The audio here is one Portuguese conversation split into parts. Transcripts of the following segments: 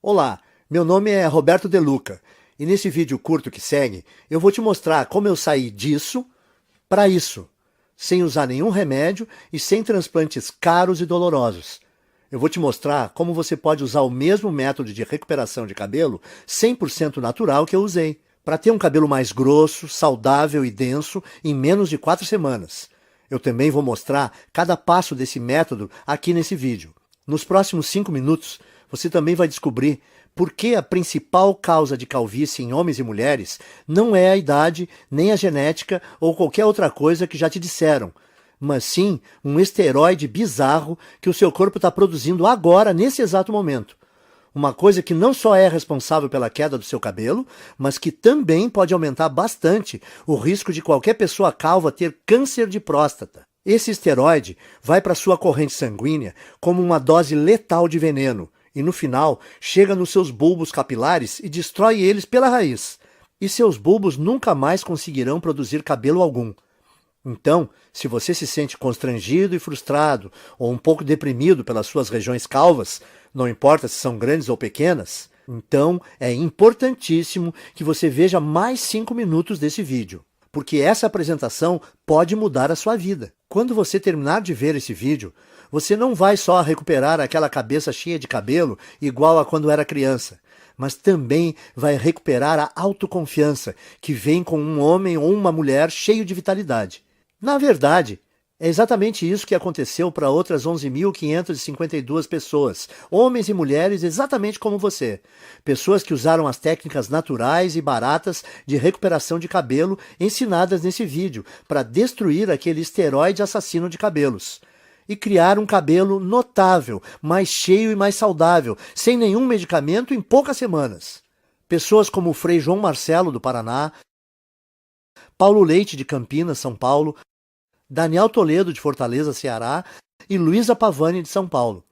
Olá, meu nome é Roberto De Luca e nesse vídeo curto que segue eu vou te mostrar como eu saí disso para isso, sem usar nenhum remédio e sem transplantes caros e dolorosos. Eu vou te mostrar como você pode usar o mesmo método de recuperação de cabelo 100% natural que eu usei, para ter um cabelo mais grosso, saudável e denso em menos de 4 semanas. Eu também vou mostrar cada passo desse método aqui nesse vídeo. Nos próximos 5 minutos, você também vai descobrir por que a principal causa de calvície em homens e mulheres não é a idade, nem a genética ou qualquer outra coisa que já te disseram, mas sim um esteroide bizarro que o seu corpo está produzindo agora, nesse exato momento. Uma coisa que não só é responsável pela queda do seu cabelo, mas que também pode aumentar bastante o risco de qualquer pessoa calva ter câncer de próstata. Esse esteroide vai para sua corrente sanguínea como uma dose letal de veneno e no final chega nos seus bulbos capilares e destrói eles pela raiz. E seus bulbos nunca mais conseguirão produzir cabelo algum. Então, se você se sente constrangido e frustrado ou um pouco deprimido pelas suas regiões calvas, não importa se são grandes ou pequenas, então é importantíssimo que você veja mais 5 minutos desse vídeo, porque essa apresentação pode mudar a sua vida. Quando você terminar de ver esse vídeo, você não vai só recuperar aquela cabeça cheia de cabelo igual a quando era criança, mas também vai recuperar a autoconfiança que vem com um homem ou uma mulher cheio de vitalidade. Na verdade, é exatamente isso que aconteceu para outras 11.552 pessoas, homens e mulheres exatamente como você. Pessoas que usaram as técnicas naturais e baratas de recuperação de cabelo ensinadas nesse vídeo para destruir aquele esteroide assassino de cabelos. E criar um cabelo notável, mais cheio e mais saudável, sem nenhum medicamento em poucas semanas. Pessoas como o Frei João Marcelo, do Paraná, Paulo Leite, de Campinas, São Paulo, Daniel Toledo, de Fortaleza, Ceará, e Luísa Pavani, de São Paulo.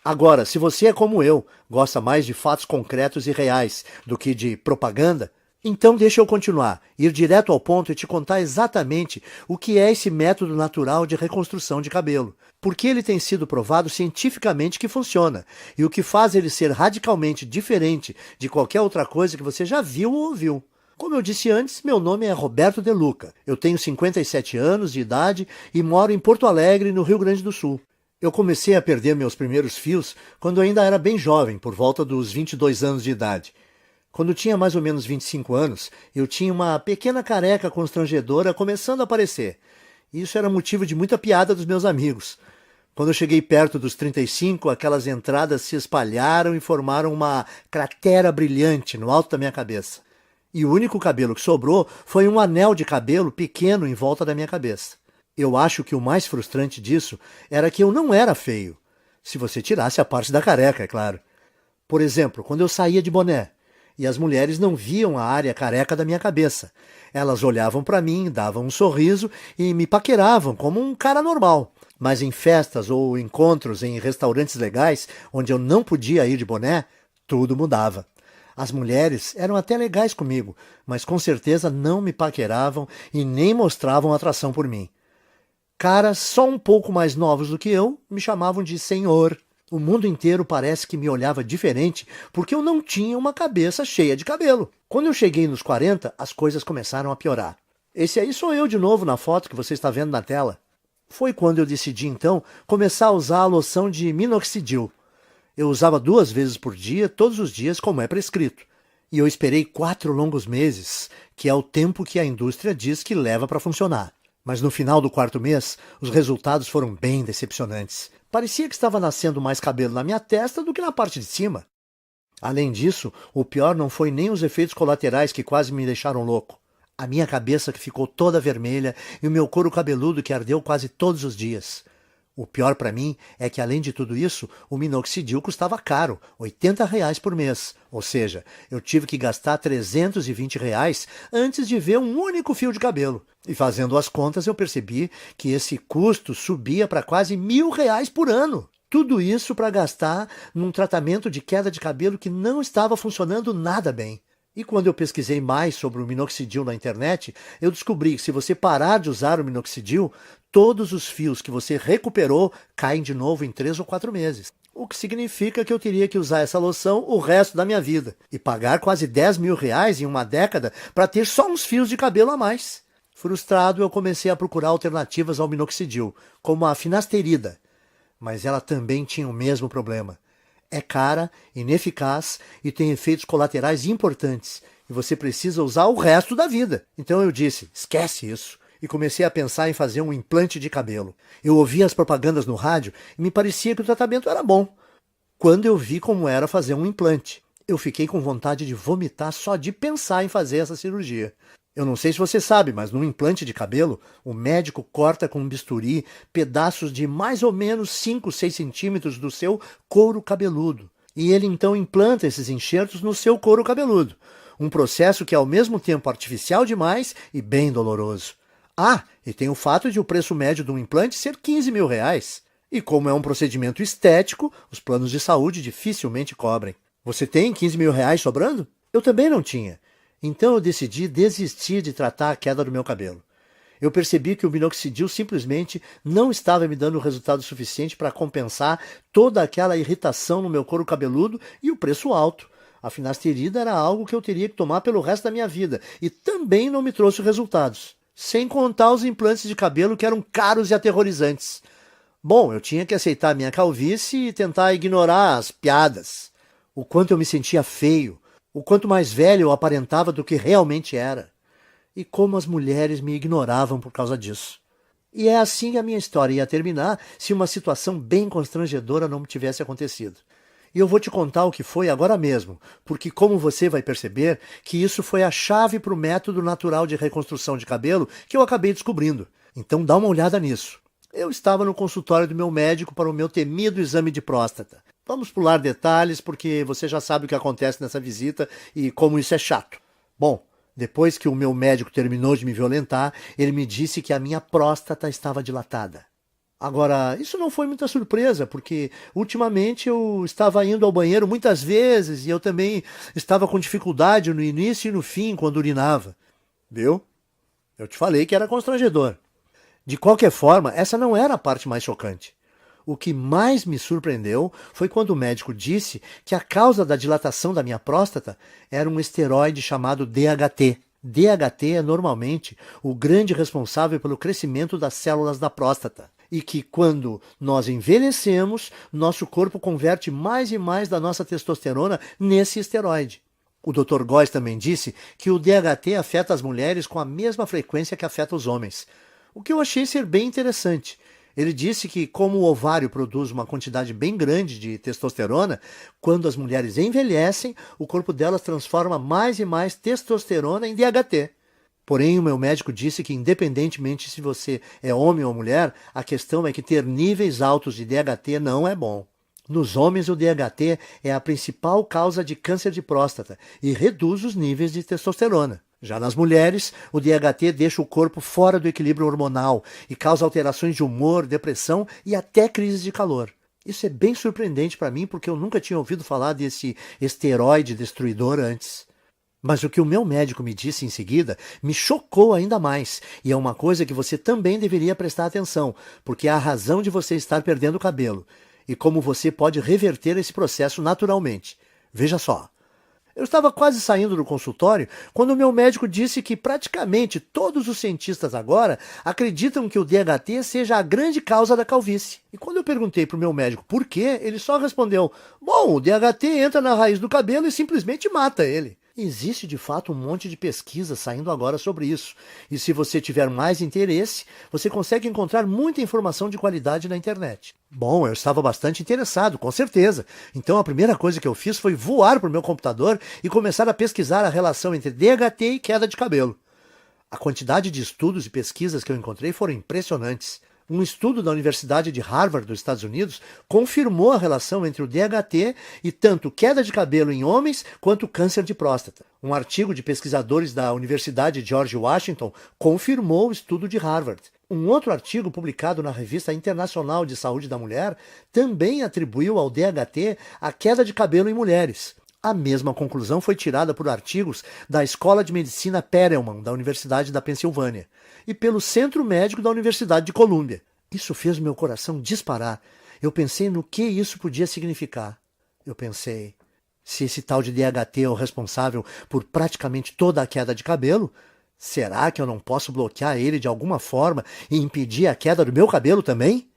Agora, se você é como eu, gosta mais de fatos concretos e reais do que de propaganda, então deixa eu continuar, ir direto ao ponto e te contar exatamente o que é esse método natural de reconstrução de cabelo. Porque ele tem sido provado cientificamente que funciona, e o que faz ele ser radicalmente diferente de qualquer outra coisa que você já viu ou ouviu. Como eu disse antes, meu nome é Roberto De Luca. Eu tenho 57 anos de idade e moro em Porto Alegre, no Rio Grande do Sul. Eu comecei a perder meus primeiros fios quando ainda era bem jovem, por volta dos 22 anos de idade. Quando tinha mais ou menos 25 anos, eu tinha uma pequena careca constrangedora começando a aparecer. Isso era motivo de muita piada dos meus amigos. Quando eu cheguei perto dos 35, aquelas entradas se espalharam e formaram uma cratera brilhante no alto da minha cabeça. E o único cabelo que sobrou foi um anel de cabelo pequeno em volta da minha cabeça. Eu acho que o mais frustrante disso era que eu não era feio. Se você tirasse a parte da careca, é claro. Por exemplo, quando eu saía de boné, e as mulheres não viam a área careca da minha cabeça. Elas olhavam para mim, davam um sorriso e me paqueravam como um cara normal. Mas em festas ou encontros em restaurantes legais, onde eu não podia ir de boné, tudo mudava. As mulheres eram até legais comigo, mas com certeza não me paqueravam e nem mostravam atração por mim. Caras só um pouco mais novos do que eu me chamavam de senhor. O mundo inteiro parece que me olhava diferente porque eu não tinha uma cabeça cheia de cabelo. Quando eu cheguei nos 40, as coisas começaram a piorar. Esse aí sou eu de novo na foto que você está vendo na tela. Foi quando eu decidi então começar a usar a loção de minoxidil. Eu usava 2 vezes por dia, todos os dias, como é prescrito. E eu esperei 4 longos meses, que é o tempo que a indústria diz que leva para funcionar. Mas no final do 4º mês, os resultados foram bem decepcionantes. Parecia que estava nascendo mais cabelo na minha testa do que na parte de cima. Além disso, o pior não foi nem os efeitos colaterais que quase me deixaram louco. A minha cabeça que ficou toda vermelha e o meu couro cabeludo que ardeu quase todos os dias. O pior para mim é que, além de tudo isso, o minoxidil custava caro, R$ 80 por mês. Ou seja, eu tive que gastar R$ 320 antes de ver um único fio de cabelo. E fazendo as contas, eu percebi que esse custo subia para quase R$ 1.000 por ano. Tudo isso para gastar num tratamento de queda de cabelo que não estava funcionando nada bem. E quando eu pesquisei mais sobre o minoxidil na internet, eu descobri que se você parar de usar o minoxidil, todos os fios que você recuperou caem de novo em 3 ou 4 meses. o que significa que eu teria que usar essa loção o resto da minha vida e pagar quase 10 mil reais em uma década para ter só uns fios de cabelo a mais. Frustrado, eu comecei a procurar alternativas ao minoxidil, como a finasterida, mas ela também tinha o mesmo problema. É cara, ineficaz e tem efeitos colaterais importantes, e você precisa usar o resto da vida. Então eu disse, esquece isso, e comecei a pensar em fazer um implante de cabelo. Eu ouvia as propagandas no rádio e me parecia que o tratamento era bom. Quando eu vi como era fazer um implante, eu fiquei com vontade de vomitar só de pensar em fazer essa cirurgia. Eu não sei se você sabe, mas num implante de cabelo, o médico corta com um bisturi pedaços de mais ou menos 5, 6 centímetros do seu couro cabeludo. E ele então implanta esses enxertos no seu couro cabeludo. Um processo que é ao mesmo tempo artificial demais e bem doloroso. Ah, e tem o fato de o preço médio de um implante ser 15 mil reais. E como é um procedimento estético, os planos de saúde dificilmente cobrem. Você tem 15 mil reais sobrando? Eu também não tinha. Então eu decidi desistir de tratar a queda do meu cabelo. Eu percebi que o minoxidil simplesmente não estava me dando resultado suficiente para compensar toda aquela irritação no meu couro cabeludo e o preço alto. A finasterida era algo que eu teria que tomar pelo resto da minha vida e também não me trouxe resultados. Sem contar os implantes de cabelo que eram caros e aterrorizantes. Bom, eu tinha que aceitar minha calvície e tentar ignorar as piadas. O quanto eu me sentia feio. O quanto mais velho eu aparentava do que realmente era. E como as mulheres me ignoravam por causa disso. E é assim que a minha história ia terminar se uma situação bem constrangedora não tivesse acontecido. E eu vou te contar o que foi agora mesmo, porque como você vai perceber, que isso foi a chave para o método natural de reconstrução de cabelo que eu acabei descobrindo. Então dá uma olhada nisso. Eu estava no consultório do meu médico para o meu temido exame de próstata. Vamos pular detalhes, porque você já sabe o que acontece nessa visita e como isso é chato. Bom, depois que o meu médico terminou de me violentar, ele me disse que a minha próstata estava dilatada. Agora, isso não foi muita surpresa, porque ultimamente eu estava indo ao banheiro muitas vezes e eu também estava com dificuldade no início e no fim quando urinava. Viu? Eu te falei que era constrangedor. De qualquer forma, essa não era a parte mais chocante. O que mais me surpreendeu foi quando o médico disse que a causa da dilatação da minha próstata era um esteroide chamado DHT. DHT é normalmente o grande responsável pelo crescimento das células da próstata. E que quando nós envelhecemos, nosso corpo converte mais e mais da nossa testosterona nesse esteroide. O Dr. Góes também disse que o DHT afeta as mulheres com a mesma frequência que afeta os homens. O que eu achei ser bem interessante. Ele disse que, como o ovário produz uma quantidade bem grande de testosterona, quando as mulheres envelhecem, o corpo delas transforma mais e mais testosterona em DHT. Porém, o meu médico disse que, independentemente se você é homem ou mulher, a questão é que ter níveis altos de DHT não é bom. Nos homens, o DHT é a principal causa de câncer de próstata e reduz os níveis de testosterona. Já nas mulheres, o DHT deixa o corpo fora do equilíbrio hormonal e causa alterações de humor, depressão e até crises de calor. Isso é bem surpreendente para mim porque eu nunca tinha ouvido falar desse esteroide destruidor antes. Mas o que o meu médico me disse em seguida me chocou ainda mais, e é uma coisa que você também deveria prestar atenção, porque é a razão de você estar perdendo o cabelo, e como você pode reverter esse processo naturalmente. Veja só. Eu estava quase saindo do consultório quando o meu médico disse que praticamente todos os cientistas agora acreditam que o DHT seja a grande causa da calvície. E quando eu perguntei para o meu médico por quê, ele só respondeu: bom, o DHT entra na raiz do cabelo e simplesmente mata ele. Existe de fato um monte de pesquisa saindo agora sobre isso. E se você tiver mais interesse, você consegue encontrar muita informação de qualidade na internet. Bom, eu estava bastante interessado, com certeza. Então a primeira coisa que eu fiz foi voar para o meu computador e começar a pesquisar a relação entre DHT e queda de cabelo. A quantidade de estudos e pesquisas que eu encontrei foram impressionantes. Um estudo da Universidade de Harvard, dos Estados Unidos, confirmou a relação entre o DHT e tanto queda de cabelo em homens quanto câncer de próstata. Um artigo de pesquisadores da Universidade George Washington confirmou o estudo de Harvard. Um outro artigo publicado na Revista Internacional de Saúde da Mulher também atribuiu ao DHT a queda de cabelo em mulheres. A mesma conclusão foi tirada por artigos da Escola de Medicina Perelman, da Universidade da Pensilvânia, e pelo Centro Médico da Universidade de Colômbia. Isso fez meu coração disparar. Eu pensei no que isso podia significar. Eu pensei, se esse tal de DHT é o responsável por praticamente toda a queda de cabelo, será que eu não posso bloquear ele de alguma forma e impedir a queda do meu cabelo também?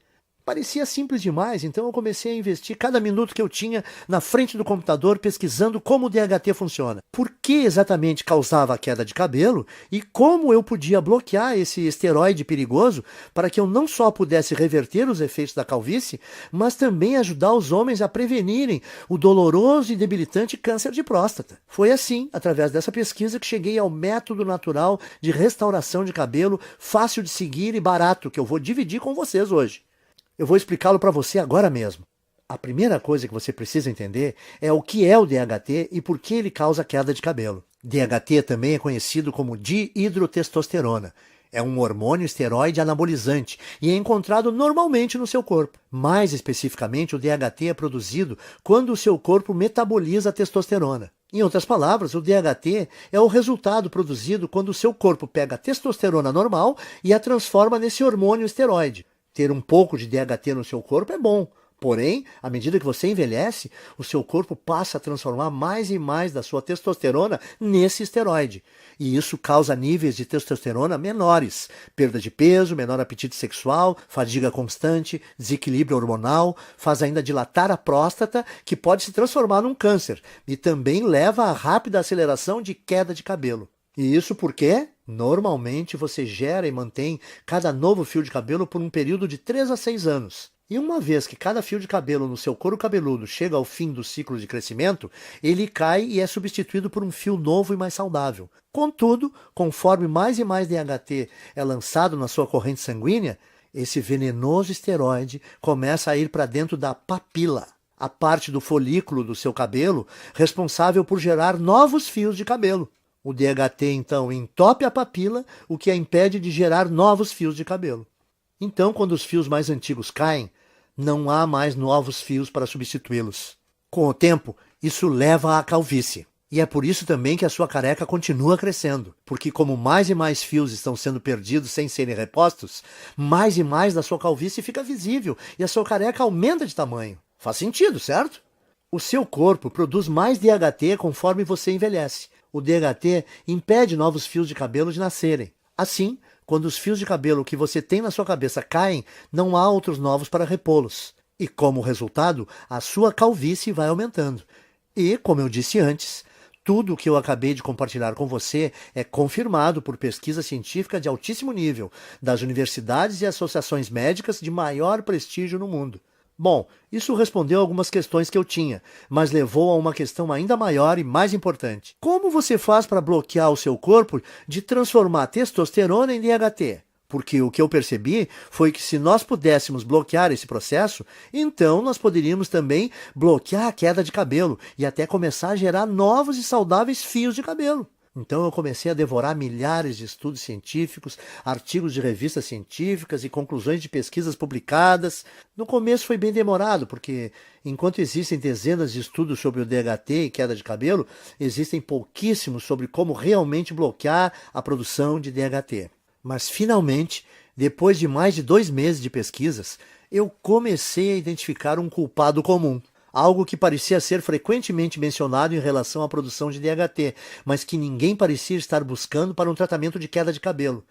Parecia simples demais, então eu comecei a investir cada minuto que eu tinha na frente do computador pesquisando como o DHT funciona. Por que exatamente causava a queda de cabelo e como eu podia bloquear esse esteroide perigoso para que eu não só pudesse reverter os efeitos da calvície, mas também ajudar os homens a prevenirem o doloroso e debilitante câncer de próstata. Foi assim, através dessa pesquisa, que cheguei ao método natural de restauração de cabelo, fácil de seguir e barato, que eu vou dividir com vocês hoje. Eu vou explicá-lo para você agora mesmo. A primeira coisa que você precisa entender é o que é o DHT e por que ele causa queda de cabelo. DHT também é conhecido como dihidrotestosterona. É um hormônio esteroide anabolizante e é encontrado normalmente no seu corpo. Mais especificamente, o DHT é produzido quando o seu corpo metaboliza a testosterona. Em outras palavras, o DHT é o resultado produzido quando o seu corpo pega a testosterona normal e a transforma nesse hormônio esteroide. Ter um pouco de DHT no seu corpo é bom, porém, à medida que você envelhece, o seu corpo passa a transformar mais e mais da sua testosterona nesse esteroide. E isso causa níveis de testosterona menores, perda de peso, menor apetite sexual, fadiga constante, desequilíbrio hormonal, faz ainda dilatar a próstata, que pode se transformar num câncer, e também leva a rápida aceleração de queda de cabelo. E isso porque, normalmente, você gera e mantém cada novo fio de cabelo por um período de 3 a 6 anos. E uma vez que cada fio de cabelo no seu couro cabeludo chega ao fim do ciclo de crescimento, ele cai e é substituído por um fio novo e mais saudável. Contudo, conforme mais e mais DHT é lançado na sua corrente sanguínea, esse venenoso esteroide começa a ir para dentro da papila, a parte do folículo do seu cabelo responsável por gerar novos fios de cabelo. O DHT, então, entope a papila, o que a impede de gerar novos fios de cabelo. Então, quando os fios mais antigos caem, não há mais novos fios para substituí-los. Com o tempo, isso leva à calvície. E é por isso também que a sua careca continua crescendo, porque como mais e mais fios estão sendo perdidos sem serem repostos, mais e mais da sua calvície fica visível e a sua careca aumenta de tamanho. Faz sentido, certo? O seu corpo produz mais DHT conforme você envelhece. O DHT impede novos fios de cabelo de nascerem. Assim, quando os fios de cabelo que você tem na sua cabeça caem, não há outros novos para repô-los. E como resultado, a sua calvície vai aumentando. E, como eu disse antes, tudo o que eu acabei de compartilhar com você é confirmado por pesquisa científica de altíssimo nível, das universidades e associações médicas de maior prestígio no mundo. Bom, isso respondeu algumas questões que eu tinha, mas levou a uma questão ainda maior e mais importante. Como você faz para bloquear o seu corpo de transformar testosterona em DHT? Porque o que eu percebi foi que se nós pudéssemos bloquear esse processo, então nós poderíamos também bloquear a queda de cabelo e até começar a gerar novos e saudáveis fios de cabelo. Então eu comecei a devorar milhares de estudos científicos, artigos de revistas científicas e conclusões de pesquisas publicadas. No começo foi bem demorado, porque enquanto existem dezenas de estudos sobre o DHT e queda de cabelo, existem pouquíssimos sobre como realmente bloquear a produção de DHT. Mas finalmente, depois de mais de 2 meses de pesquisas, eu comecei a identificar um culpado comum. Algo que parecia ser frequentemente mencionado em relação à produção de DHT, mas que ninguém parecia estar buscando para um tratamento de queda de cabelo.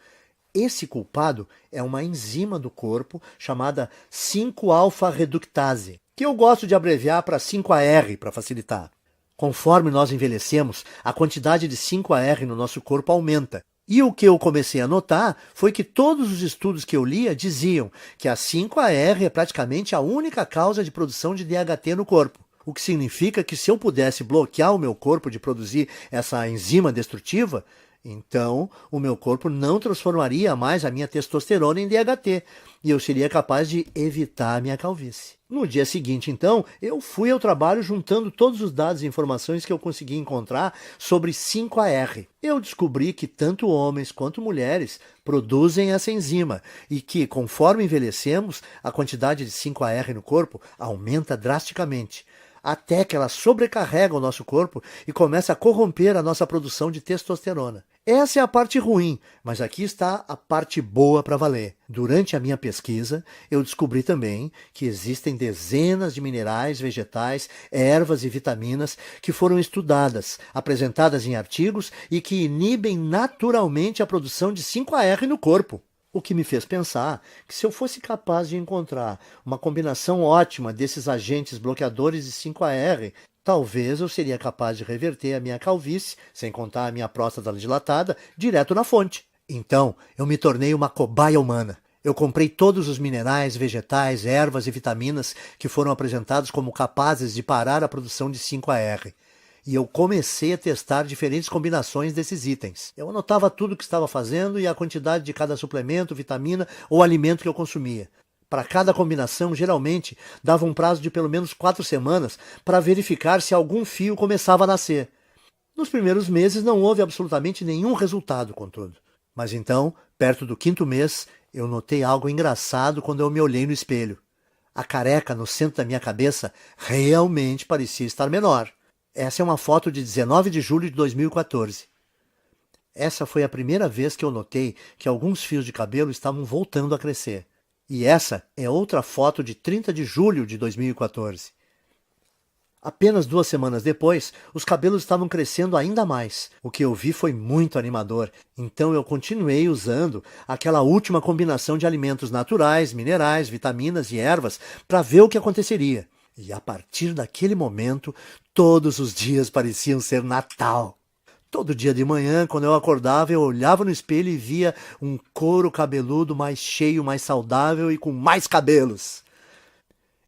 Esse culpado é uma enzima do corpo chamada 5-alfa-reductase, que eu gosto de abreviar para 5-AR para facilitar. Conforme nós envelhecemos, a quantidade de 5-AR no nosso corpo aumenta. E o que eu comecei a notar foi que todos os estudos que eu lia diziam que a 5-AR é praticamente a única causa de produção de DHT no corpo. O que significa que se eu pudesse bloquear o meu corpo de produzir essa enzima destrutiva, então o meu corpo não transformaria mais a minha testosterona em DHT e eu seria capaz de evitar a minha calvície. No dia seguinte, então, eu fui ao trabalho juntando todos os dados e informações que eu consegui encontrar sobre 5-AR. Eu descobri que tanto homens quanto mulheres produzem essa enzima e que, conforme envelhecemos, a quantidade de 5-AR no corpo aumenta drasticamente, até que ela sobrecarrega o nosso corpo e começa a corromper a nossa produção de testosterona. Essa é a parte ruim, mas aqui está a parte boa para valer. Durante a minha pesquisa, eu descobri também que existem dezenas de minerais, vegetais, ervas e vitaminas que foram estudadas, apresentadas em artigos e que inibem naturalmente a produção de 5-AR no corpo. O que me fez pensar que se eu fosse capaz de encontrar uma combinação ótima desses agentes bloqueadores de 5-AR, talvez eu seria capaz de reverter a minha calvície, sem contar a minha próstata dilatada, direto na fonte. Então, eu me tornei uma cobaia humana. Eu comprei todos os minerais, vegetais, ervas e vitaminas que foram apresentados como capazes de parar a produção de 5-AR. E eu comecei a testar diferentes combinações desses itens. Eu anotava tudo o que estava fazendo e a quantidade de cada suplemento, vitamina ou alimento que eu consumia. Para cada combinação, geralmente, dava um prazo de pelo menos 4 semanas para verificar se algum fio começava a nascer. Nos primeiros meses não houve absolutamente nenhum resultado, contudo. Mas então, perto do 5º mês, eu notei algo engraçado quando eu me olhei no espelho. A careca no centro da minha cabeça realmente parecia estar menor. Essa é uma foto de 19 de julho de 2014. Essa foi a primeira vez que eu notei que alguns fios de cabelo estavam voltando a crescer. E essa é outra foto de 30 de julho de 2014. Apenas 2 semanas depois, os cabelos estavam crescendo ainda mais. O que eu vi foi muito animador, então eu continuei usando aquela última combinação de alimentos naturais, minerais, vitaminas e ervas para ver o que aconteceria. E a partir daquele momento, todos os dias pareciam ser Natal. Todo dia de manhã, quando eu acordava, eu olhava no espelho e via um couro cabeludo mais cheio, mais saudável e com mais cabelos.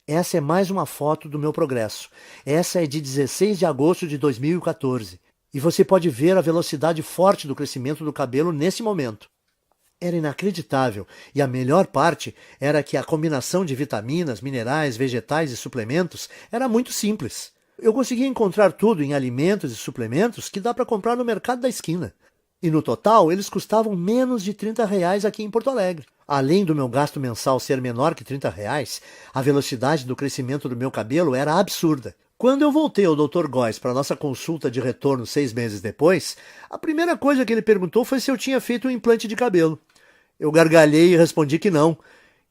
Essa é mais uma foto do meu progresso. Essa é de 16 de agosto de 2014. E você pode ver a velocidade forte do crescimento do cabelo nesse momento. Era inacreditável, e a melhor parte era que a combinação de vitaminas, minerais, vegetais e suplementos era muito simples. Eu conseguia encontrar tudo em alimentos e suplementos que dá para comprar no mercado da esquina. E no total, eles custavam menos de R$ 30 aqui em Porto Alegre. Além do meu gasto mensal ser menor que R$ 30, a velocidade do crescimento do meu cabelo era absurda. Quando eu voltei ao Dr. Góes para nossa consulta de retorno 6 meses depois, a primeira coisa que ele perguntou foi se eu tinha feito um implante de cabelo. Eu gargalhei e respondi que não.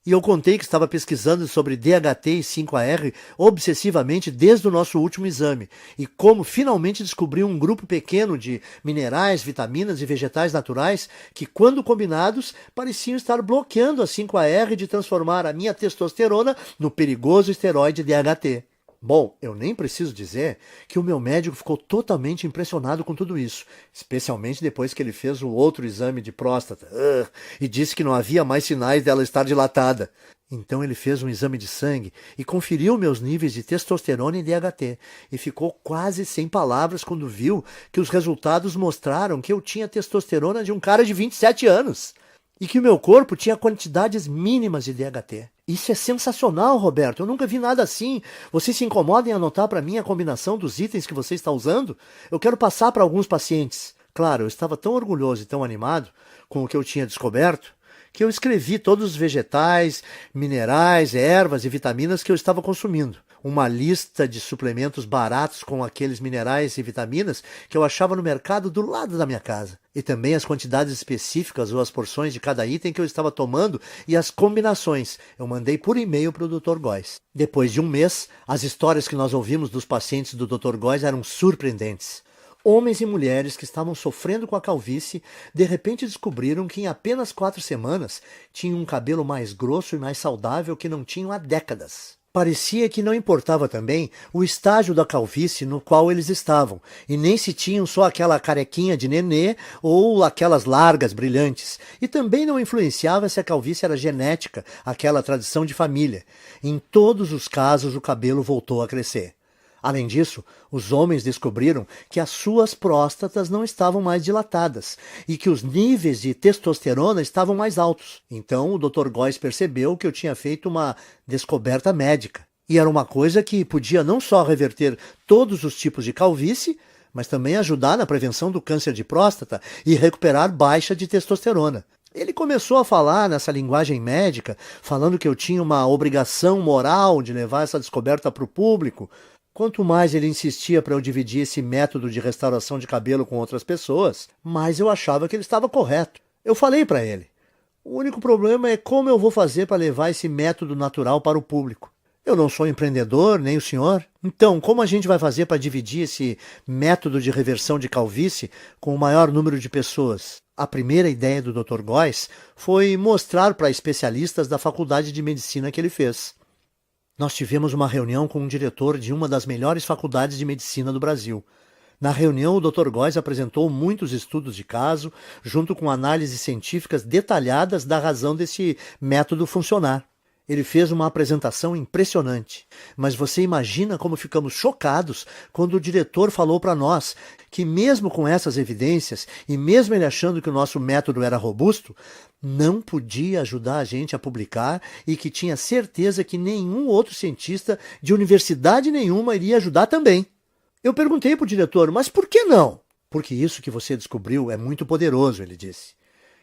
E eu contei que estava pesquisando sobre DHT e 5-AR obsessivamente desde o nosso último exame e como finalmente descobri um grupo pequeno de minerais, vitaminas e vegetais naturais que, quando combinados, pareciam estar bloqueando a 5-AR de transformar a minha testosterona no perigoso esteroide DHT. Bom, eu nem preciso dizer que o meu médico ficou totalmente impressionado com tudo isso, especialmente depois que ele fez o outro exame de próstata e disse que não havia mais sinais dela estar dilatada. Então ele fez um exame de sangue e conferiu meus níveis de testosterona e DHT e ficou quase sem palavras quando viu que os resultados mostraram que eu tinha testosterona de um cara de 27 anos. E que o meu corpo tinha quantidades mínimas de DHT. Isso é sensacional, Roberto. Eu nunca vi nada assim. Você se incomoda em anotar para mim a combinação dos itens que você está usando? Eu quero passar para alguns pacientes. Claro, eu estava tão orgulhoso e tão animado com o que eu tinha descoberto que eu escrevi todos os vegetais, minerais, ervas e vitaminas que eu estava consumindo. Uma lista de suplementos baratos com aqueles minerais e vitaminas que eu achava no mercado do lado da minha casa. E também as quantidades específicas ou as porções de cada item que eu estava tomando e as combinações. Eu mandei por e-mail para o Dr. Góes. Depois de um mês, as histórias que nós ouvimos dos pacientes do Dr. Góes eram surpreendentes. Homens e mulheres que estavam sofrendo com a calvície, de repente descobriram que em apenas 4 semanas tinham um cabelo mais grosso e mais saudável que não tinham há décadas. Parecia que não importava também o estágio da calvície no qual eles estavam, e nem se tinham só aquela carequinha de nenê ou aquelas largas brilhantes. E também não influenciava se a calvície era genética, aquela tradição de família. Em todos os casos, o cabelo voltou a crescer. Além disso, os homens descobriram que as suas próstatas não estavam mais dilatadas e que os níveis de testosterona estavam mais altos. Então, o Dr. Góes percebeu que eu tinha feito uma descoberta médica. E era uma coisa que podia não só reverter todos os tipos de calvície, mas também ajudar na prevenção do câncer de próstata e recuperar baixa de testosterona. Ele começou a falar nessa linguagem médica, falando que eu tinha uma obrigação moral de levar essa descoberta para o público. Quanto mais ele insistia para eu dividir esse método de restauração de cabelo com outras pessoas, mais eu achava que ele estava correto. Eu falei para ele: o único problema é como eu vou fazer para levar esse método natural para o público. Eu não sou empreendedor, nem o senhor. Então, como a gente vai fazer para dividir esse método de reversão de calvície com o maior número de pessoas? A primeira ideia do Dr. Góes foi mostrar para especialistas da faculdade de medicina que ele fez. Nós tivemos uma reunião com um diretor de uma das melhores faculdades de medicina do Brasil. Na reunião, o Dr. Góes apresentou muitos estudos de caso, junto com análises científicas detalhadas da razão desse método funcionar. Ele fez uma apresentação impressionante, mas você imagina como ficamos chocados quando o diretor falou para nós que mesmo com essas evidências e mesmo ele achando que o nosso método era robusto, não podia ajudar a gente a publicar e que tinha certeza que nenhum outro cientista de universidade nenhuma iria ajudar também. Eu perguntei para o diretor, mas por que não? Porque isso que você descobriu é muito poderoso, ele disse.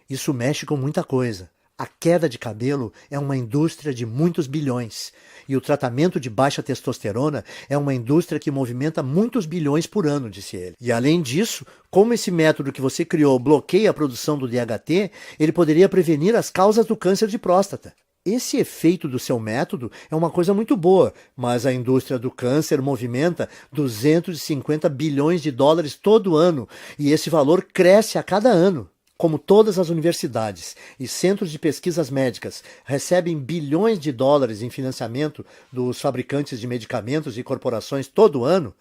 Isso mexe com muita coisa. A queda de cabelo é uma indústria de muitos bilhões e o tratamento de baixa testosterona é uma indústria que movimenta muitos bilhões por ano, disse ele. E além disso, como esse método que você criou bloqueia a produção do DHT, ele poderia prevenir as causas do câncer de próstata. Esse efeito do seu método é uma coisa muito boa, mas a indústria do câncer movimenta 250 bilhões de dólares todo ano e esse valor cresce a cada ano. Como todas as universidades e centros de pesquisas médicas recebem bilhões de dólares em financiamento dos fabricantes de medicamentos e corporações todo ano,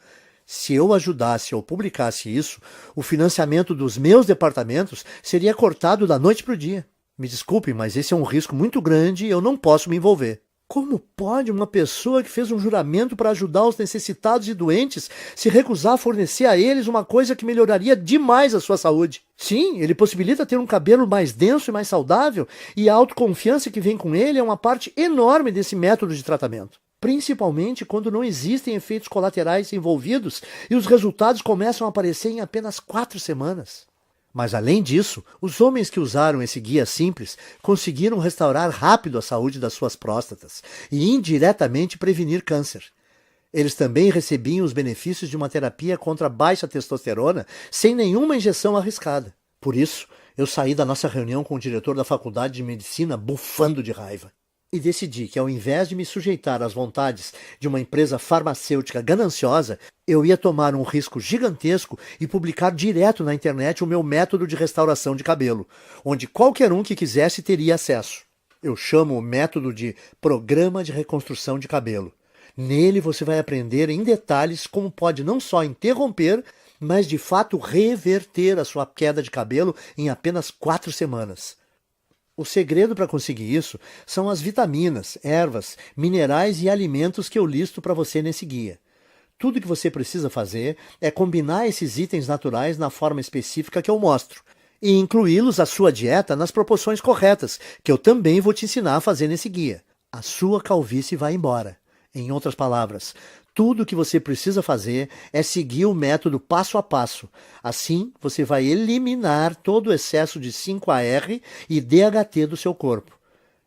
se eu ajudasse ou publicasse isso, o financiamento dos meus departamentos seria cortado da noite para o dia. Me desculpe, mas esse é um risco muito grande e eu não posso me envolver. Como pode uma pessoa que fez um juramento para ajudar os necessitados e doentes se recusar a fornecer a eles uma coisa que melhoraria demais a sua saúde? Sim, ele possibilita ter um cabelo mais denso e mais saudável, e a autoconfiança que vem com ele é uma parte enorme desse método de tratamento. Principalmente quando não existem efeitos colaterais envolvidos e os resultados começam a aparecer em apenas 4 semanas. Mas além disso, os homens que usaram esse guia simples conseguiram restaurar rápido a saúde das suas próstatas e indiretamente prevenir câncer. Eles também recebiam os benefícios de uma terapia contra a baixa testosterona sem nenhuma injeção arriscada. Por isso, eu saí da nossa reunião com o diretor da faculdade de medicina bufando de raiva. E decidi que, ao invés de me sujeitar às vontades de uma empresa farmacêutica gananciosa, eu ia tomar um risco gigantesco e publicar direto na internet o meu método de restauração de cabelo, onde qualquer um que quisesse teria acesso. Eu chamo o método de Programa de Reconstrução de Cabelo. Nele você vai aprender em detalhes como pode não só interromper, mas de fato reverter a sua queda de cabelo em apenas 4 semanas. O segredo para conseguir isso são as vitaminas, ervas, minerais e alimentos que eu listo para você nesse guia. Tudo que você precisa fazer é combinar esses itens naturais na forma específica que eu mostro e incluí-los à sua dieta nas proporções corretas, que eu também vou te ensinar a fazer nesse guia. A sua calvície vai embora. Em outras palavras, tudo o que você precisa fazer é seguir o método passo a passo. Assim, você vai eliminar todo o excesso de 5-AR e DHT do seu corpo,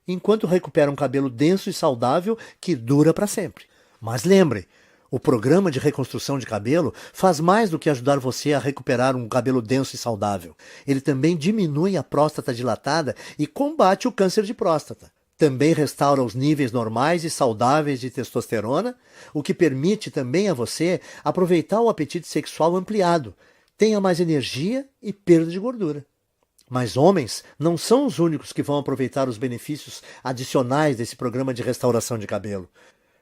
enquanto recupera um cabelo denso e saudável que dura para sempre. Mas lembre, o programa de reconstrução de cabelo faz mais do que ajudar você a recuperar um cabelo denso e saudável. Ele também diminui a próstata dilatada e combate o câncer de próstata. Também restaura os níveis normais e saudáveis de testosterona, o que permite também a você aproveitar o apetite sexual ampliado, tenha mais energia e perda de gordura. Mas homens não são os únicos que vão aproveitar os benefícios adicionais desse programa de restauração de cabelo.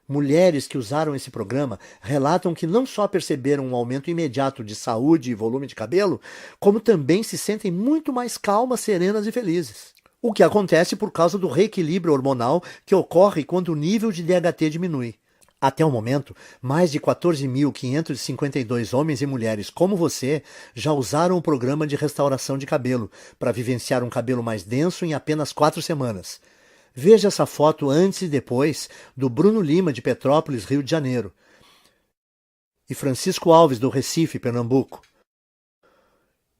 Mulheres que usaram esse programa relatam que não só perceberam um aumento imediato de saúde e volume de cabelo, como também se sentem muito mais calmas, serenas e felizes. O que acontece por causa do reequilíbrio hormonal que ocorre quando o nível de DHT diminui. Até o momento, mais de 14.552 homens e mulheres como você já usaram o programa de restauração de cabelo para vivenciar um cabelo mais denso em apenas 4 semanas. Veja essa foto antes e depois do Bruno Lima, de Petrópolis, Rio de Janeiro, e Francisco Alves, do Recife, Pernambuco.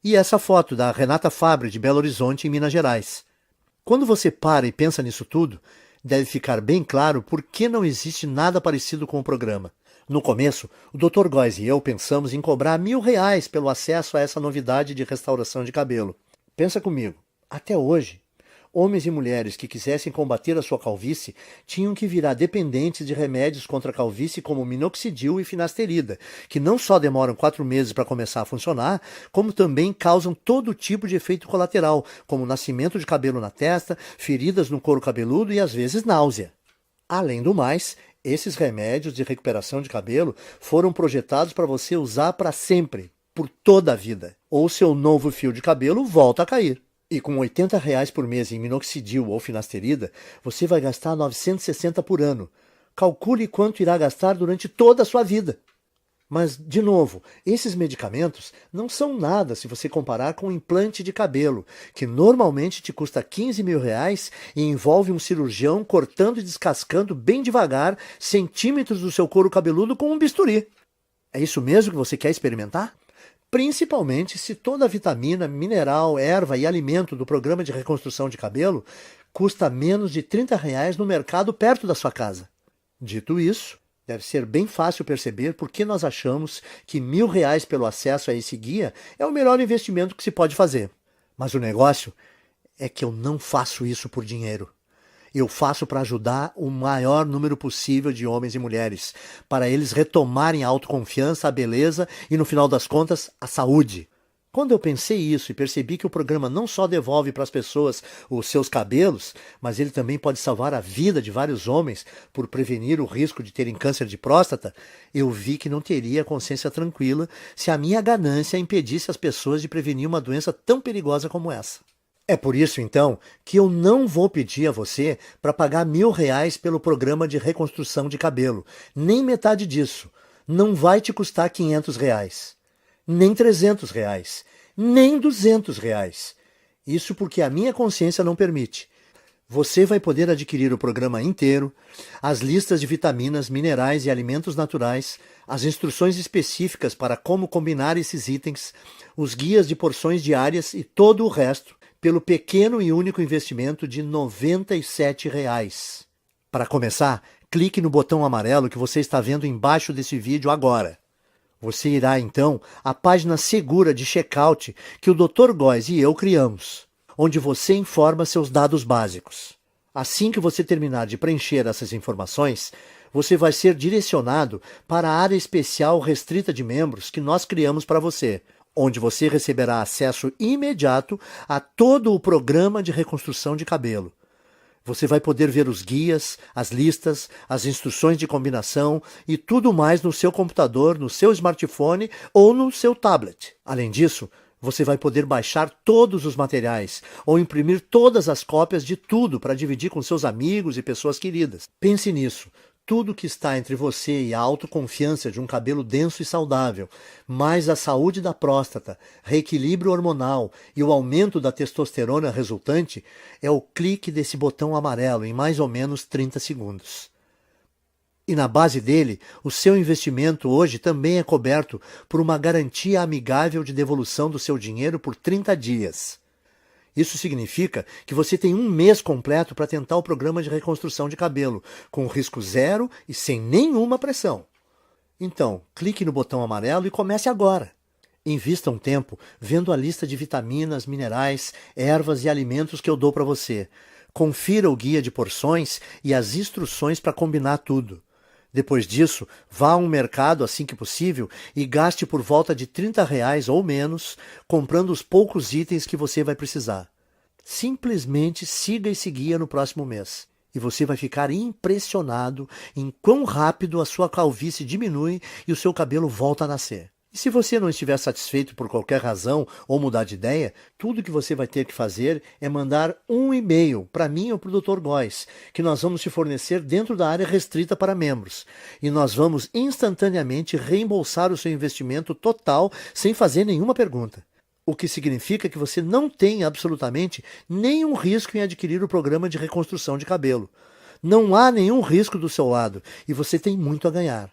E essa foto da Renata Fabre, de Belo Horizonte, em Minas Gerais. Quando você para e pensa nisso tudo, deve ficar bem claro por que não existe nada parecido com o programa. No começo, o Dr. Góes e eu pensamos em cobrar R$ 1.000 pelo acesso a essa novidade de restauração de cabelo. Pensa comigo, até hoje, homens e mulheres que quisessem combater a sua calvície tinham que virar dependentes de remédios contra a calvície como minoxidil e finasterida, que não só demoram 4 meses para começar a funcionar, como também causam todo tipo de efeito colateral, como nascimento de cabelo na testa, feridas no couro cabeludo e às vezes náusea. Além do mais, esses remédios de recuperação de cabelo foram projetados para você usar para sempre, por toda a vida. Ou seu novo fio de cabelo volta a cair. E com R$ 80 por mês em minoxidil ou finasterida, você vai gastar 960 por ano. Calcule quanto irá gastar durante toda a sua vida. Mas, de novo, esses medicamentos não são nada se você comparar com um implante de cabelo, que normalmente te custa R$ 15.000 e envolve um cirurgião cortando e descascando bem devagar centímetros do seu couro cabeludo com um bisturi. É isso mesmo que você quer experimentar? Principalmente se toda a vitamina, mineral, erva e alimento do programa de reconstrução de cabelo custa menos de R$ 30 no mercado perto da sua casa. Dito isso, deve ser bem fácil perceber por que nós achamos que R$ 1.000 pelo acesso a esse guia é o melhor investimento que se pode fazer. Mas o negócio é que eu não faço isso por dinheiro. Eu faço para ajudar o maior número possível de homens e mulheres, para eles retomarem a autoconfiança, a beleza e, no final das contas, a saúde. Quando eu pensei isso e percebi que o programa não só devolve para as pessoas os seus cabelos, mas ele também pode salvar a vida de vários homens por prevenir o risco de terem câncer de próstata, eu vi que não teria consciência tranquila se a minha ganância impedisse as pessoas de prevenir uma doença tão perigosa como essa. É por isso, então, que eu não vou pedir a você para pagar R$ 1.000 pelo programa de reconstrução de cabelo. Nem metade disso. Não vai te custar R$ 500. Nem R$ 300. Nem R$ 200. Isso porque a minha consciência não permite. Você vai poder adquirir o programa inteiro, as listas de vitaminas, minerais e alimentos naturais, as instruções específicas para como combinar esses itens, os guias de porções diárias e todo o resto, pelo pequeno e único investimento de R$ 97. Para começar, clique no botão amarelo que você está vendo embaixo desse vídeo agora. Você irá, então, à página segura de checkout que o Dr. Góes e eu criamos, onde você informa seus dados básicos. Assim que você terminar de preencher essas informações, você vai ser direcionado para a área especial restrita de membros que nós criamos para você, onde você receberá acesso imediato a todo o programa de reconstrução de cabelo. Você vai poder ver os guias, as listas, as instruções de combinação e tudo mais no seu computador, no seu smartphone ou no seu tablet. Além disso, você vai poder baixar todos os materiais ou imprimir todas as cópias de tudo para dividir com seus amigos e pessoas queridas. Pense nisso. Tudo que está entre você e a autoconfiança de um cabelo denso e saudável, mais a saúde da próstata, reequilíbrio hormonal e o aumento da testosterona resultante, é o clique desse botão amarelo em mais ou menos 30 segundos. E na base dele, o seu investimento hoje também é coberto por uma garantia amigável de devolução do seu dinheiro por 30 dias. Isso significa que você tem 1 mês completo para tentar o programa de reconstrução de cabelo, com risco zero e sem nenhuma pressão. Então, clique no botão amarelo e comece agora. Invista um tempo vendo a lista de vitaminas, minerais, ervas e alimentos que eu dou para você. Confira o guia de porções e as instruções para combinar tudo. Depois disso, vá a um mercado assim que possível e gaste por volta de R$ 30 ou menos, comprando os poucos itens que você vai precisar. Simplesmente siga esse guia no próximo mês e você vai ficar impressionado em quão rápido a sua calvície diminui e o seu cabelo volta a nascer. E se você não estiver satisfeito por qualquer razão ou mudar de ideia, tudo que você vai ter que fazer é mandar um e-mail para mim ou para o Dr. Góes, que nós vamos te fornecer dentro da área restrita para membros. E nós vamos instantaneamente reembolsar o seu investimento total sem fazer nenhuma pergunta. O que significa que você não tem absolutamente nenhum risco em adquirir o programa de reconstrução de cabelo. Não há nenhum risco do seu lado e você tem muito a ganhar.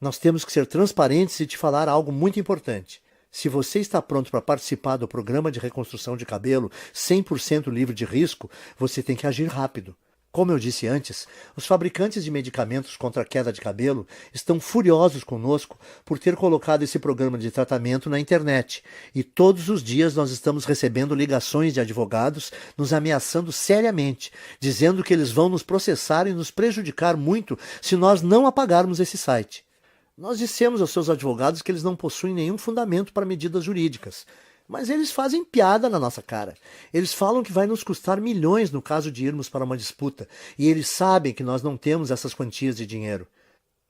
Nós temos que ser transparentes e te falar algo muito importante. Se você está pronto para participar do programa de reconstrução de cabelo 100% livre de risco, você tem que agir rápido. Como eu disse antes, os fabricantes de medicamentos contra a queda de cabelo estão furiosos conosco por ter colocado esse programa de tratamento na internet. E todos os dias nós estamos recebendo ligações de advogados nos ameaçando seriamente, dizendo que eles vão nos processar e nos prejudicar muito se nós não apagarmos esse site. Nós dissemos aos seus advogados que eles não possuem nenhum fundamento para medidas jurídicas. Mas eles fazem piada na nossa cara. Eles falam que vai nos custar milhões no caso de irmos para uma disputa. E eles sabem que nós não temos essas quantias de dinheiro.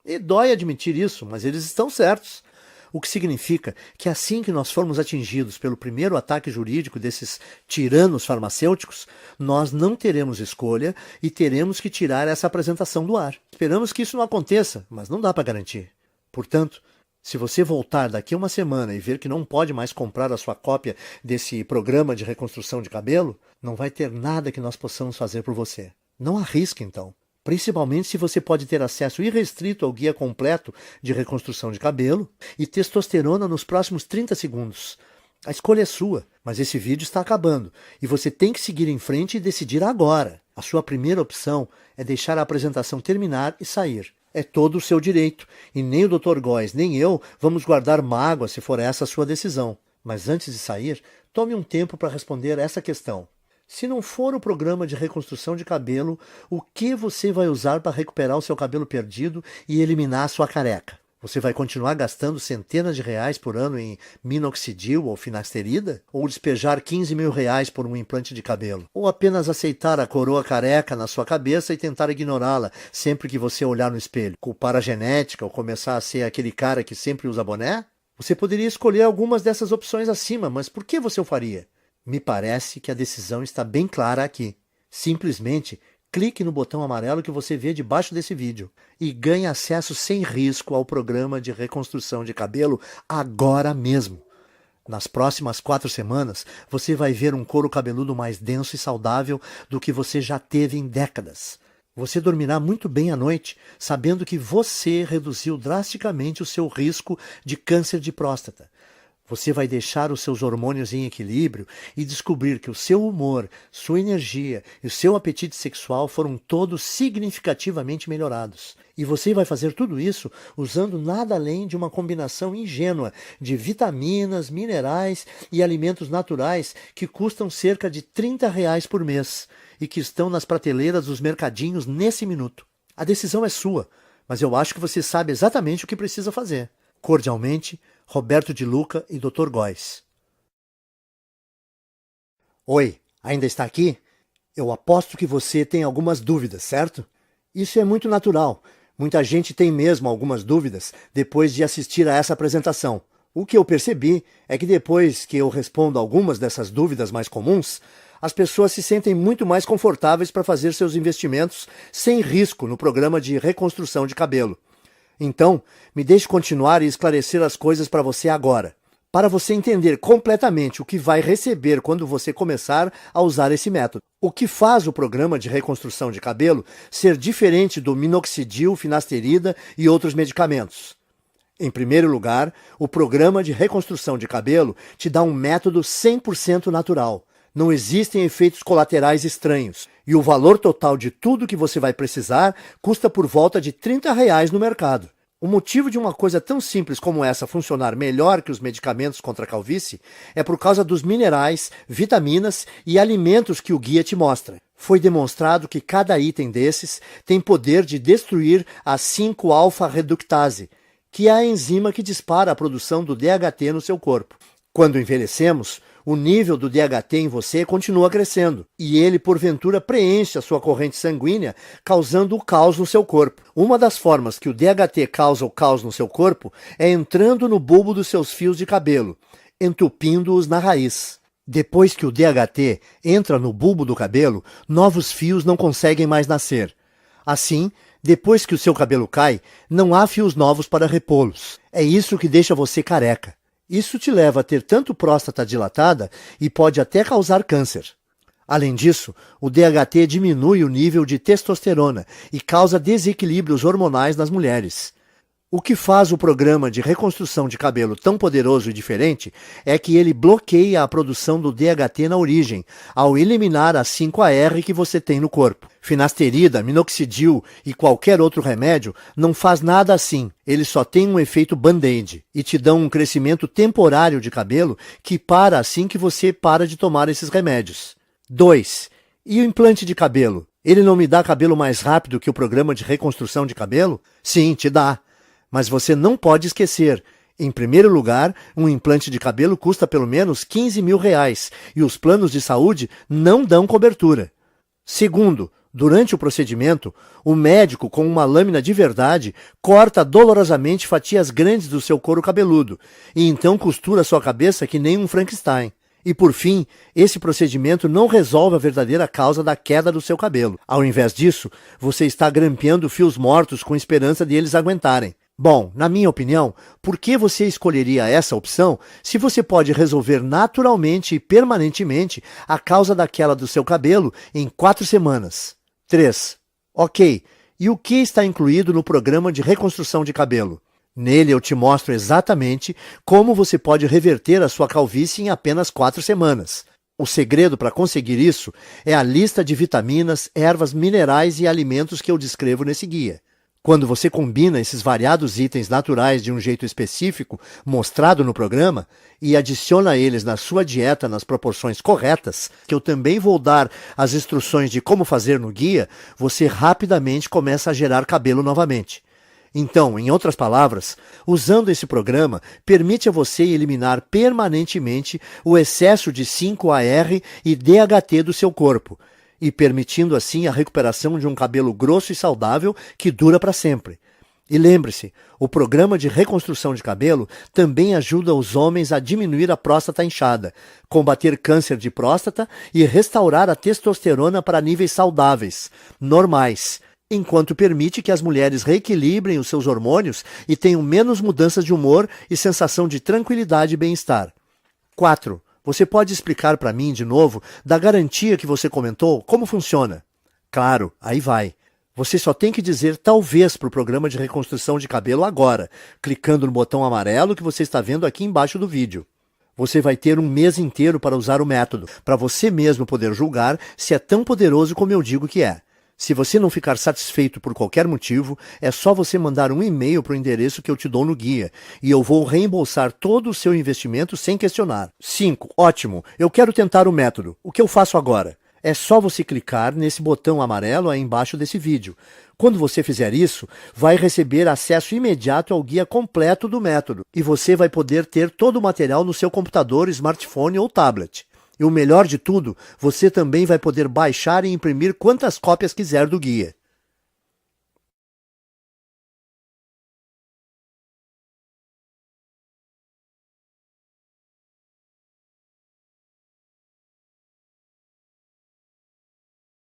E dói admitir isso, mas eles estão certos. O que significa que assim que nós formos atingidos pelo primeiro ataque jurídico desses tiranos farmacêuticos, nós não teremos escolha e teremos que tirar essa apresentação do ar. Esperamos que isso não aconteça, mas não dá para garantir. Portanto, se você voltar daqui a uma semana e ver que não pode mais comprar a sua cópia desse programa de reconstrução de cabelo, não vai ter nada que nós possamos fazer por você. Não arrisque, então. Principalmente se você pode ter acesso irrestrito ao guia completo de reconstrução de cabelo e testosterona nos próximos 30 segundos. A escolha é sua, mas esse vídeo está acabando e você tem que seguir em frente e decidir agora. A sua primeira opção é deixar a apresentação terminar e sair. É todo o seu direito, e nem o Dr. Góes nem eu vamos guardar mágoa se for essa a sua decisão. Mas antes de sair, tome um tempo para responder essa questão. Se não for o programa de reconstrução de cabelo, o que você vai usar para recuperar o seu cabelo perdido e eliminar a sua careca? Você vai continuar gastando centenas de reais por ano em minoxidil ou finasterida? Ou despejar 15 mil reais por um implante de cabelo? Ou apenas aceitar a coroa careca na sua cabeça e tentar ignorá-la sempre que você olhar no espelho? Culpar a genética ou começar a ser aquele cara que sempre usa boné? Você poderia escolher algumas dessas opções acima, mas por que você o faria? Me parece que a decisão está bem clara aqui. Simplesmente clique no botão amarelo que você vê debaixo desse vídeo e ganhe acesso sem risco ao programa de reconstrução de cabelo agora mesmo. Nas próximas 4 semanas, você vai ver um couro cabeludo mais denso e saudável do que você já teve em décadas. Você dormirá muito bem à noite, sabendo que você reduziu drasticamente o seu risco de câncer de próstata. Você vai deixar os seus hormônios em equilíbrio e descobrir que o seu humor, sua energia e o seu apetite sexual foram todos significativamente melhorados. E você vai fazer tudo isso usando nada além de uma combinação ingênua de vitaminas, minerais e alimentos naturais que custam cerca de R$ 30 por mês e que estão nas prateleiras dos mercadinhos nesse minuto. A decisão é sua, mas eu acho que você sabe exatamente o que precisa fazer. Cordialmente, Roberto de Luca e Dr. Góes. Oi, ainda está aqui? Eu aposto que você tem algumas dúvidas, certo? Isso é muito natural. Muita gente tem mesmo algumas dúvidas depois de assistir a essa apresentação. O que eu percebi é que depois que eu respondo algumas dessas dúvidas mais comuns, as pessoas se sentem muito mais confortáveis para fazer seus investimentos sem risco no programa de reconstrução de cabelo. Então, me deixe continuar e esclarecer as coisas para você agora, para você entender completamente o que vai receber quando você começar a usar esse método. O que faz o programa de reconstrução de cabelo ser diferente do minoxidil, finasterida e outros medicamentos? Em primeiro lugar, o programa de reconstrução de cabelo te dá um método 100% natural. Não existem efeitos colaterais estranhos. E o valor total de tudo que você vai precisar custa por volta de R$ 30 no mercado. O motivo de uma coisa tão simples como essa funcionar melhor que os medicamentos contra a calvície é por causa dos minerais, vitaminas e alimentos que o guia te mostra. Foi demonstrado que cada item desses tem poder de destruir a 5-alfa-reductase, que é a enzima que dispara a produção do DHT no seu corpo. Quando envelhecemos, o nível do DHT em você continua crescendo, e ele, porventura, preenche a sua corrente sanguínea, causando o caos no seu corpo. Uma das formas que o DHT causa o caos no seu corpo é entrando no bulbo dos seus fios de cabelo, entupindo-os na raiz. Depois que o DHT entra no bulbo do cabelo, novos fios não conseguem mais nascer. Assim, depois que o seu cabelo cai, não há fios novos para repô-los. É isso que deixa você careca. Isso te leva a ter tanto próstata dilatada e pode até causar câncer. Além disso, o DHT diminui o nível de testosterona e causa desequilíbrios hormonais nas mulheres. O que faz o programa de reconstrução de cabelo tão poderoso e diferente é que ele bloqueia a produção do DHT na origem, ao eliminar a 5-AR que você tem no corpo. Finasterida, minoxidil e qualquer outro remédio não faz nada assim. Eles só têm um efeito band-aid e te dão um crescimento temporário de cabelo que para assim que você para de tomar esses remédios. 2. E o implante de cabelo? Ele não me dá cabelo mais rápido que o programa de reconstrução de cabelo? Sim, te dá. Mas você não pode esquecer, em primeiro lugar, um implante de cabelo custa pelo menos R$15 mil e os planos de saúde não dão cobertura. Segundo, durante o procedimento, o médico, com uma lâmina de verdade, corta dolorosamente fatias grandes do seu couro cabeludo e então costura sua cabeça que nem um Frankenstein. E por fim, esse procedimento não resolve a verdadeira causa da queda do seu cabelo. Ao invés disso, você está grampeando fios mortos com esperança de eles aguentarem. Bom, na minha opinião, por que você escolheria essa opção se você pode resolver naturalmente e permanentemente a causa da queda do seu cabelo em 4 semanas? 3. Ok, e o que está incluído no programa de reconstrução de cabelo? Nele eu te mostro exatamente como você pode reverter a sua calvície em apenas 4 semanas. O segredo para conseguir isso é a lista de vitaminas, ervas, minerais e alimentos que eu descrevo nesse guia. Quando você combina esses variados itens naturais de um jeito específico, mostrado no programa, e adiciona eles na sua dieta nas proporções corretas, que eu também vou dar as instruções de como fazer no guia, você rapidamente começa a gerar cabelo novamente. Então, em outras palavras, usando esse programa, permite a você eliminar permanentemente o excesso de 5-AR e DHT do seu corpo, e permitindo assim a recuperação de um cabelo grosso e saudável que dura para sempre. E lembre-se, o programa de reconstrução de cabelo também ajuda os homens a diminuir a próstata inchada, combater câncer de próstata e restaurar a testosterona para níveis saudáveis, normais, enquanto permite que as mulheres reequilibrem os seus hormônios e tenham menos mudanças de humor e sensação de tranquilidade e bem-estar. 4. Você pode explicar para mim, de novo, da garantia que você comentou, como funciona? Claro, aí vai. Você só tem que dizer talvez para o programa de reconstrução de cabelo agora, clicando no botão amarelo que você está vendo aqui embaixo do vídeo. Você vai ter um mês inteiro para usar o método, para você mesmo poder julgar se é tão poderoso como eu digo que é. Se você não ficar satisfeito por qualquer motivo, é só você mandar um e-mail para o endereço que eu te dou no guia, e eu vou reembolsar todo o seu investimento sem questionar. 5. Ótimo, eu quero tentar o método. O que eu faço agora? É só você clicar nesse botão amarelo aí embaixo desse vídeo. Quando você fizer isso, vai receber acesso imediato ao guia completo do método, e você vai poder ter todo o material no seu computador, smartphone ou tablet. E o melhor de tudo, você também vai poder baixar e imprimir quantas cópias quiser do guia.